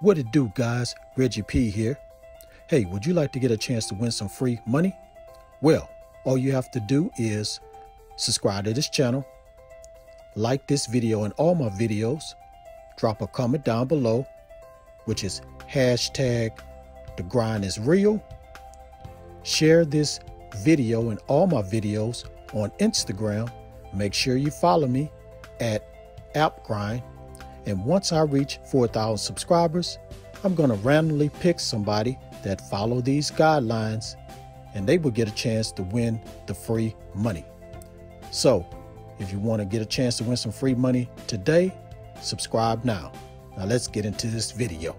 What it do, guys? Reggie P here. Hey, would you like to get a chance to win some free money? Well, all you have to do is subscribe to this channel, like this video and all my videos, drop a comment down below, which is hashtag the grind is real. Share this video and all my videos on Instagram. Make sure you follow me at appgrind. And once I reach 4,000 subscribers, I'm going to randomly pick somebody that follow these guidelines and they will get a chance to win the free money. So if you want to get a chance to win some free money today, subscribe now. Now let's get into this video.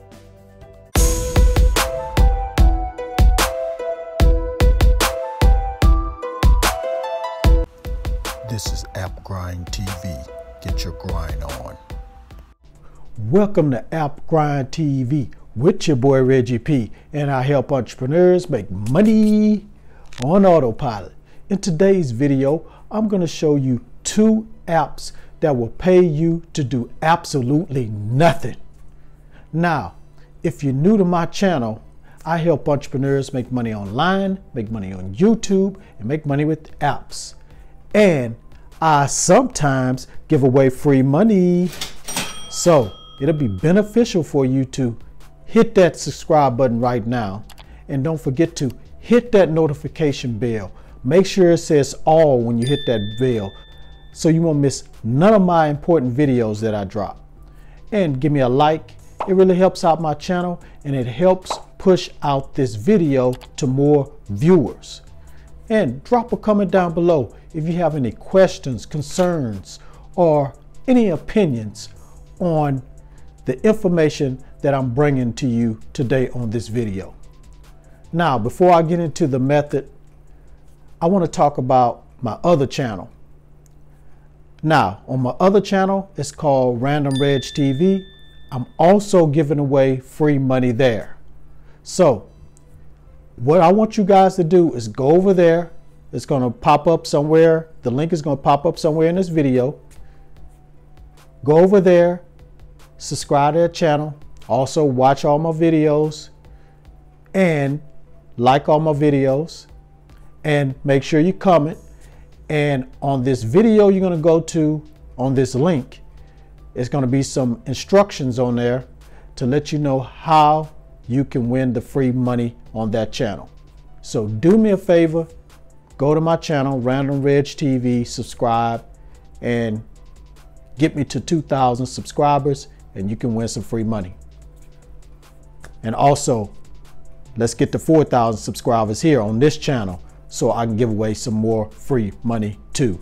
This is App Grind TV. Get your grind on. Welcome to App Grind TV with your boy Reggie P, and I help entrepreneurs make money on autopilot. In today's video, I'm going to show you 2 apps that will pay you to do absolutely nothing. Now, if you're new to my channel, I help entrepreneurs make money online, make money on YouTube, and make money with apps. And I sometimes give away free money. So it'll be beneficial for you to hit that subscribe button right now. And don't forget to hit that notification bell. Make sure it says all when you hit that bell so you won't miss none of my important videos that I drop. And give me a like. It really helps out my channel and it helps push out this video to more viewers. And drop a comment down below if you have any questions, concerns, or any opinions on the information that I'm bringing to you today on this video. Now, before I get into the method, I want to talk about my other channel. Now, on my other channel, it's called Random Reg TV. I'm also giving away free money there. So what I want you guys to do is go over there. It's going to pop up somewhere. The link is going to pop up somewhere in this video. Go over there, subscribe to their channel, also watch all my videos and like all my videos, and make sure you comment. And on this video you're going to go to, on this link, it's going to be some instructions on there to let you know how you can win the free money on that channel. So do me a favor, go to my channel, Random Reg TV, subscribe, and get me to 2,000 subscribers and you can win some free money. And also, let's get to 4,000 subscribers here on this channel so I can give away some more free money too.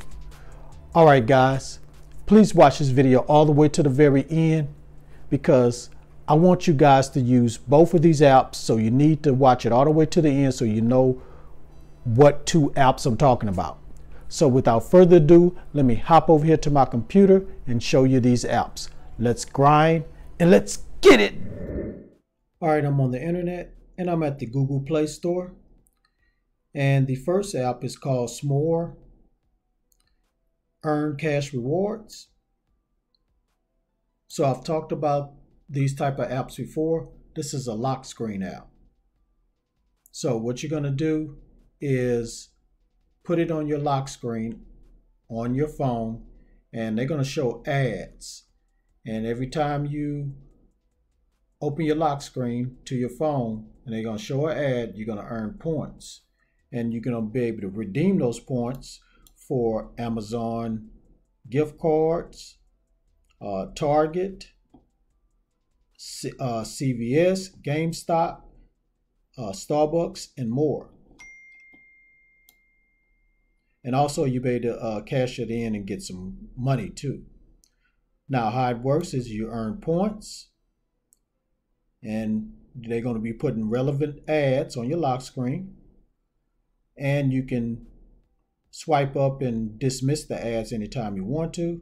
All right, guys, please watch this video all the way to the very end because I want you guys to use both of these apps. So you need to watch it all the way to the end so you know what 2 apps I'm talking about. So without further ado, let me hop over here to my computer and show you these apps. Let's grind and let's get it. All right, I'm on the internet and I'm at the Google Play Store. And the first app is called Smore. Earn cash rewards. So I've talked about these type of apps before. This is a lock screen app. So what you're going to do is put it on your lock screen on your phone and they're going to show ads. And every time you open your lock screen to your phone and they're going to show an ad, you're going to earn points. And you're going to be able to redeem those points for Amazon gift cards, Target, CVS, GameStop, Starbucks, and more. And also you'll be able to cash it in and get some money too. Now how it works is you earn points and they're going to be putting relevant ads on your lock screen. And you can swipe up and dismiss the ads anytime you want to.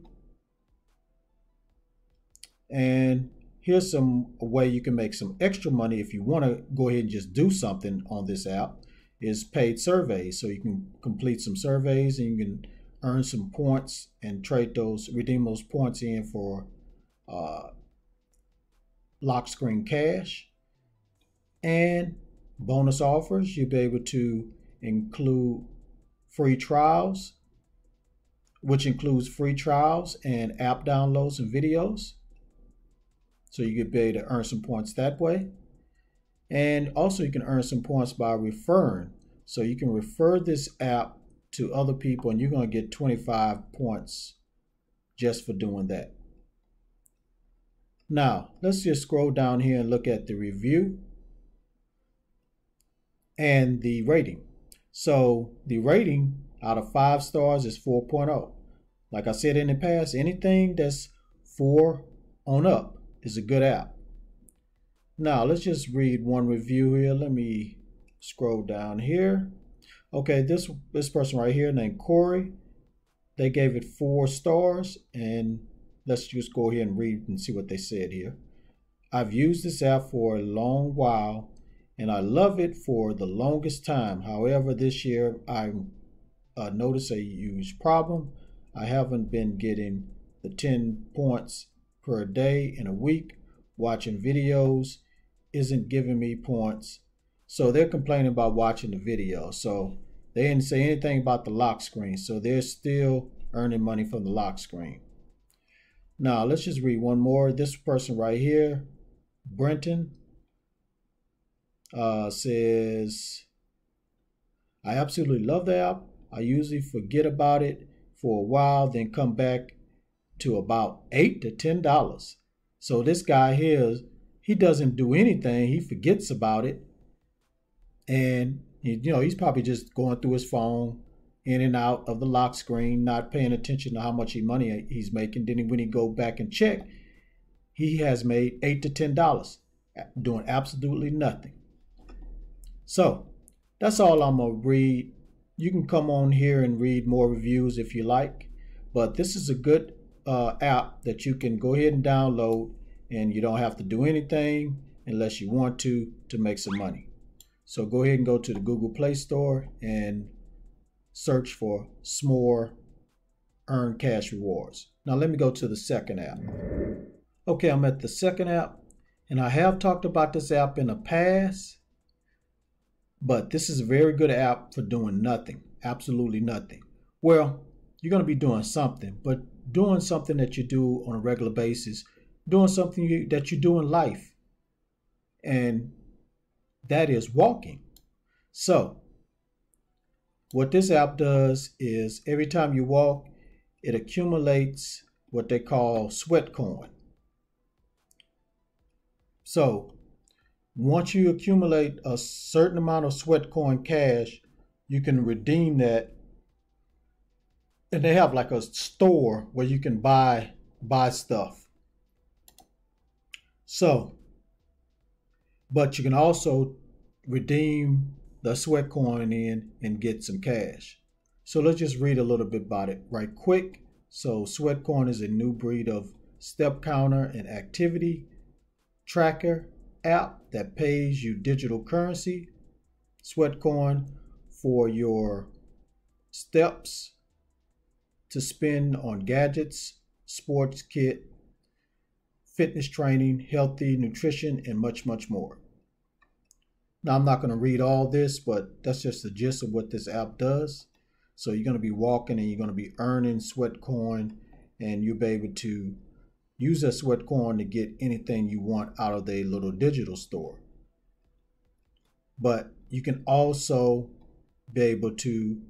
And here's a way you can make some extra money if you want to go ahead and just do something on this app, is paid surveys. So you can complete some surveys and you can earn some points and trade those, redeem those points in for lock screen cash. And bonus offers, you'll be able to include free trials, which includes free trials and app downloads and videos. So you could be able to earn some points that way. And also you can earn some points by referring. So you can refer this app to other people and you're going to get 25 points just for doing that. Now, let's just scroll down here and look at the review and the rating. So the rating out of 5 stars is 4.0. Like I said in the past, anything that's 4 on up is a good app. Now, let's just read one review here. Let me scroll down here. Okay, this person right here named Corey, they gave it 4 stars, and let's just go ahead and read and see what they said here. I've used this app for a long while, and I love it for the longest time. However, this year I noticed a huge problem. I haven't been getting the 10 points per day in a week. Watching videos isn't giving me points. So they're complaining about watching the video. So they didn't say anything about the lock screen. So they're still earning money from the lock screen. Now let's just read one more. This person right here, Brenton, says, I absolutely love the app. I usually forget about it for a while, then come back to about $8 to $10. So this guy here, he doesn't do anything. He forgets about it. And, he's probably just going through his phone, in and out of the lock screen, not paying attention to how much money he's making. Then when he go back and check, he has made $8 to $10 doing absolutely nothing. So that's all I'm going to read. You can come on here and read more reviews if you like. But this is a good app that you can go ahead and download, and you don't have to do anything unless you want to make some money. So go ahead and go to the Google Play Store and search for Smore Earn Cash Rewards. Now let me go to the second app. Okay, I'm at the second app, and I have talked about this app in the past, but this is a very good app for doing nothing, absolutely nothing. Well, you're going to be doing something, but doing something that you do on a regular basis, doing something that you do in life, and that is walking. So what this app does is every time you walk, it accumulates what they call Sweatcorn. So once you accumulate a certain amount of Sweatcorn cash, you can redeem that. And they have like a store where you can buy stuff. So, but you can also redeem the Sweatcorn in and get some cash. So let's just read a little bit about it right quick. So Sweatcorn is a new breed of step counter and activity tracker app that pays you digital currency, Sweatcorn, for your steps to spend on gadgets, sports kit, fitness training, healthy nutrition, and much, much more. Now, I'm not going to read all this, but that's just the gist of what this app does. So you're going to be walking and you're going to be earning Sweatcorn, and you'll be able to use that Sweatcorn to get anything you want out of their little digital store. But you can also be able to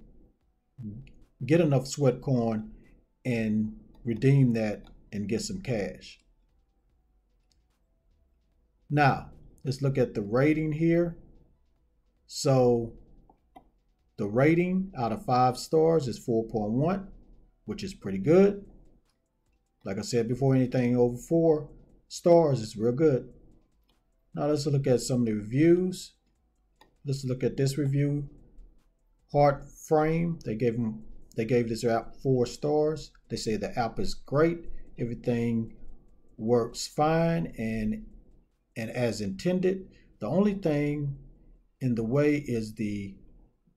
get enough Sweatcorn and redeem that and get some cash. Now, let's look at the rating here. So the rating out of 5 stars is 4.1, which is pretty good. Like I said before, anything over 4 stars is real good. Now let's look at some of the reviews. Let's look at this review. Heart Frame, they gave this app 4 stars. They say the app is great. Everything works fine and as intended. The only thing in the way is the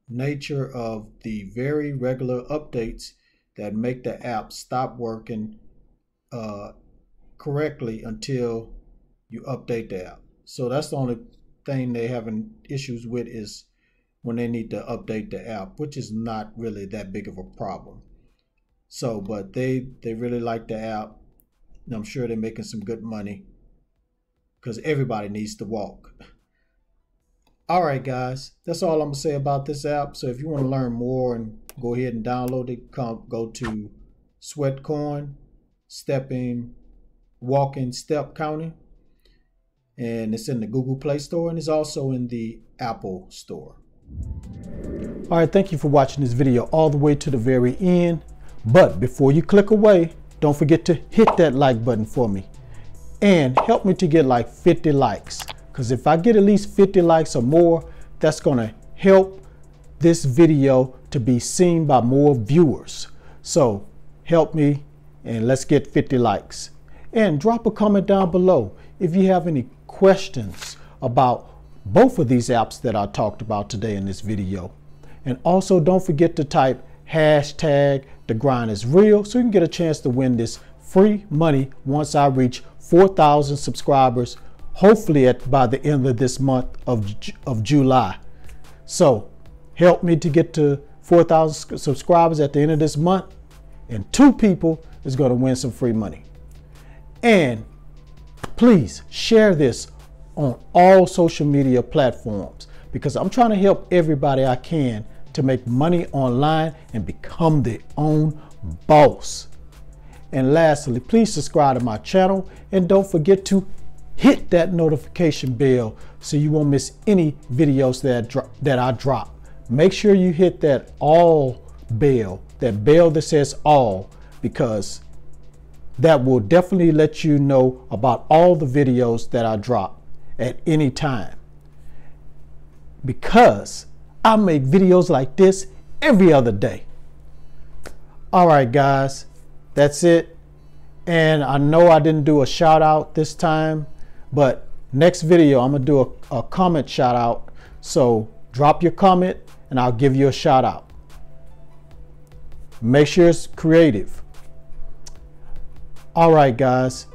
nature of the very regular updates that make the app stop working correctly until you update the app. So that's the only thing they're having issues with, is when they need to update the app, which is not really that big of a problem. So, but they really like the app, and I'm sure they're making some good money because everybody needs to walk. All right, guys, that's all I'm gonna say about this app. So if you want to learn more and go ahead and download it, go to Sweatcorn, walking step counting, and it's in the Google Play Store, and it's also in the Apple Store. All right, thank you for watching this video all the way to the very end. But before you click away, don't forget to hit that like button for me and help me to get like 50 likes. Because if I get at least 50 likes or more, that's going to help this video to be seen by more viewers. So help me and let's get 50 likes. And drop a comment down below if you have any questions about both of these apps that I talked about today in this video. And also don't forget to type hashtag The Grind Is Real so you can get a chance to win this free money once I reach 4,000 subscribers, hopefully by the end of this month of July. So help me to get to 4,000 subscribers at the end of this month, and 2 people is going to win some free money. And please share this on all social media platforms, because I'm trying to help everybody I can to make money online and become their own boss. And lastly, please subscribe to my channel and don't forget to hit that notification bell so you won't miss any videos that I drop. Make sure you hit that all bell, that bell that says all, because that will definitely let you know about all the videos that I drop at any time. Because I make videos like this every other day. All right, guys, that's it. And I know I didn't do a shout out this time, but next video I'm gonna do a comment shout out. So drop your comment and I'll give you a shout out. Make sure it's creative. All right, guys,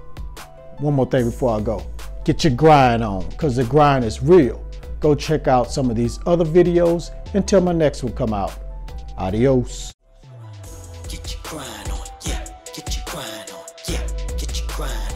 one more thing before I go. Get your grind on, because the grind is real. Go check out some of these other videos until my next one come out. Adios. Get your grind on, yeah. Get your grind on, yeah. Get your grind.